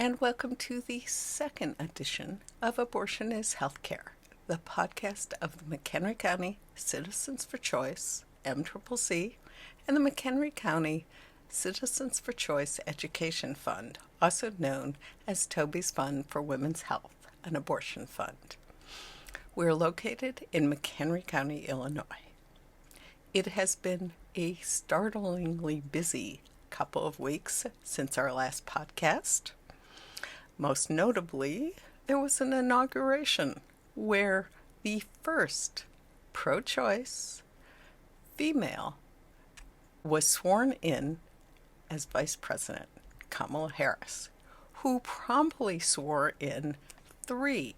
and welcome to the second edition of Abortion is Healthcare, the podcast of the McHenry County Citizens for Choice, MCCC, and the McHenry County Citizens for Choice Education Fund, also known as Toby's Fund for Women's Health, an abortion fund. We're located in McHenry County, Illinois. It has been a startlingly busy couple of weeks since our last podcast. Most notably, there was an inauguration where the first pro-choice female was sworn in as Vice President, Kamala Harris, who promptly swore in 3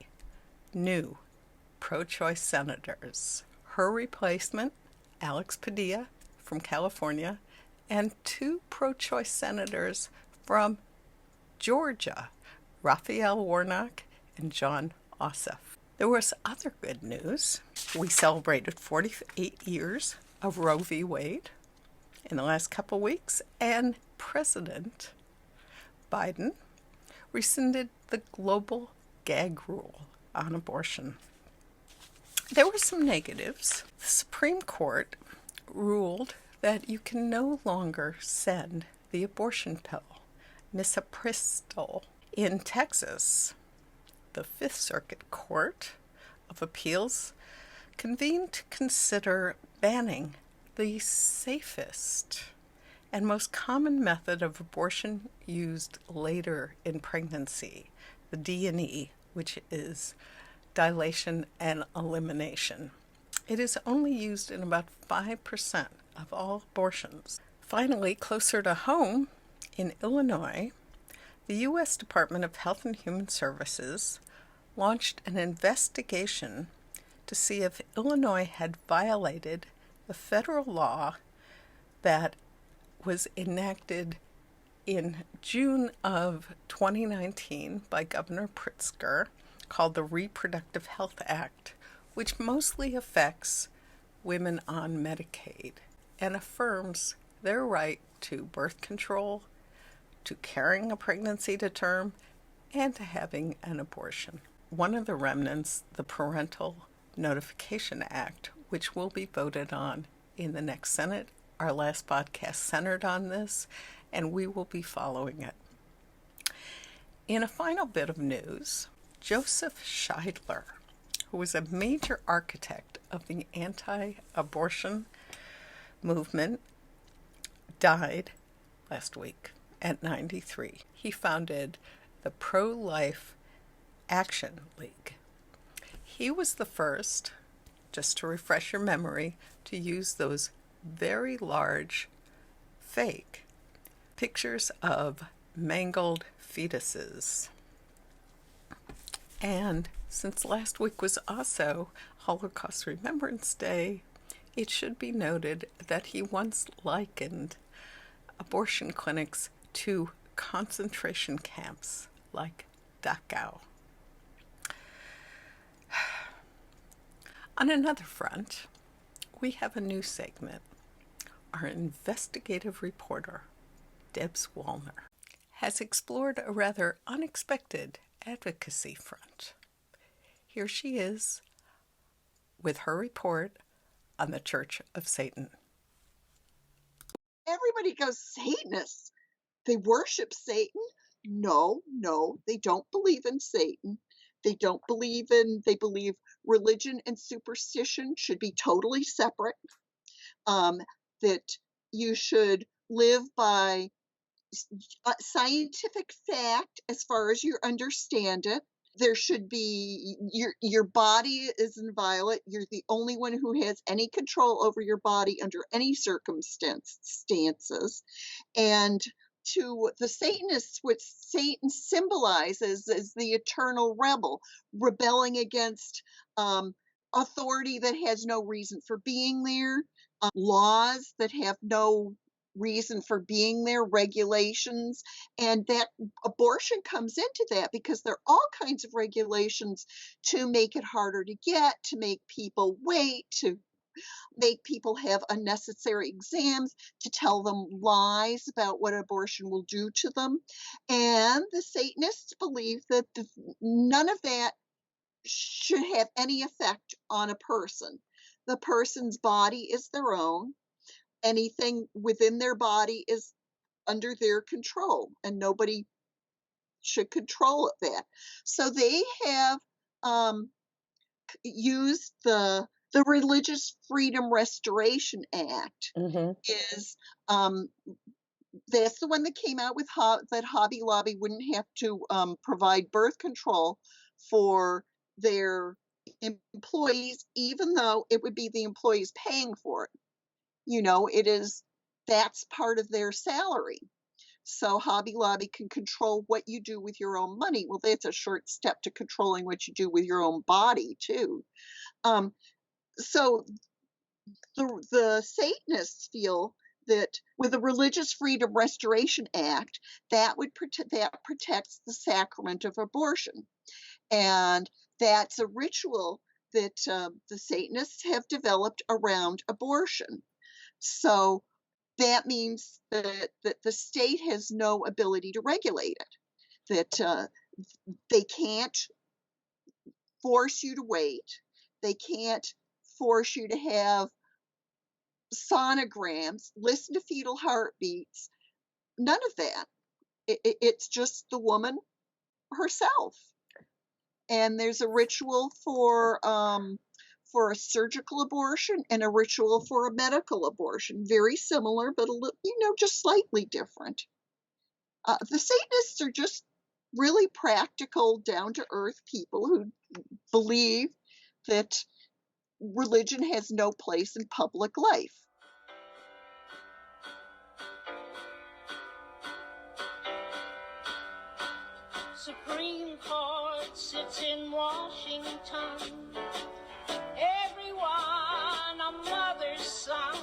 new pro-choice senators. Her replacement, Alex Padilla from California, and 2 pro-choice senators from Georgia, Raphael Warnock and Jon Ossoff. There was other good news. We celebrated 48 years of Roe v. Wade in the last couple weeks, and President Biden rescinded the global gag rule on abortion. There were some negatives. The Supreme Court ruled that you can no longer send the abortion pill, misoprostol. In Texas, the Fifth Circuit Court of Appeals convened to consider banning the safest and most common method of abortion used later in pregnancy, the D&E, which is dilation and elimination. It is only used in about 5% of all abortions. Finally, closer to home, in Illinois, the U.S. Department of Health and Human Services launched an investigation to see if Illinois had violated the federal law that was enacted in June of 2019 by Governor Pritzker, called the Reproductive Health Act, which mostly affects women on Medicaid and affirms their right to birth control, to carrying a pregnancy to term, and to having an abortion. One of the remnants, the Parental Notification Act, which will be voted on in the next Senate. Our last podcast centered on this, and we will be following it. In a final bit of news, Joseph Scheidler, who was a major architect of the anti-abortion movement, died last week at 93. He founded the Pro-Life Action League. He was the first, just to refresh your memory, to use those very large, fake pictures of mangled fetuses. And since last week was also Holocaust Remembrance Day, it should be noted that he once likened abortion clinics to concentration camps like Dachau. On another front, we have a new segment. Our investigative reporter, Debs Wallner, has explored a rather unexpected advocacy front. Here she is with her report on the Church of Satan. Everybody goes, Satanists. They worship Satan? No, they don't believe in Satan. They believe religion and superstition should be totally separate. That you should live by scientific fact as far as you understand it. There should be, your body is inviolate. You're the only one who has any control over your body under any circumstances. And to the Satanists, what Satan symbolizes is the eternal rebel, rebelling against authority that has no reason for being there, laws that have no reason for being there, regulations, and that abortion comes into that because there are all kinds of regulations to make it harder to get, to make people wait, to make people have unnecessary exams, to tell them lies about what abortion will do to them. And the Satanists believe that none of that should have any effect on a person. The person's body is their own. Anything within their body is under their control, and nobody should control that. So they have used the Religious Freedom Restoration Act. Mm-hmm. Is That's the one that came out with that Hobby Lobby wouldn't have to provide birth control for their employees, even though it would be the employees paying for it. That's part of their salary. So Hobby Lobby can control what you do with your own money. Well, that's a short step to controlling what you do with your own body, too. So the Satanists feel that with the Religious Freedom Restoration Act, that protects the sacrament of abortion, and that's a ritual that the Satanists have developed around abortion. So that means that the state has no ability to regulate it, that they can't force you to wait, they can't force you to have sonograms, listen to fetal heartbeats, none of that. It's just the woman herself. And there's a ritual for a surgical abortion and a ritual for a medical abortion. Very similar, but a little, just slightly different. The Satanists are just really practical, down-to-earth people who believe that religion has no place in public life. Supreme Court sits in Washington. Everyone a mother's son.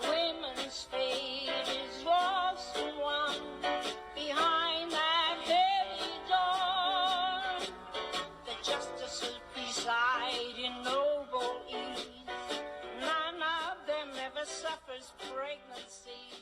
Women's fate is lost and won. Behind that heavy door, the justices preside in noble ease. None of them ever suffers pregnancy.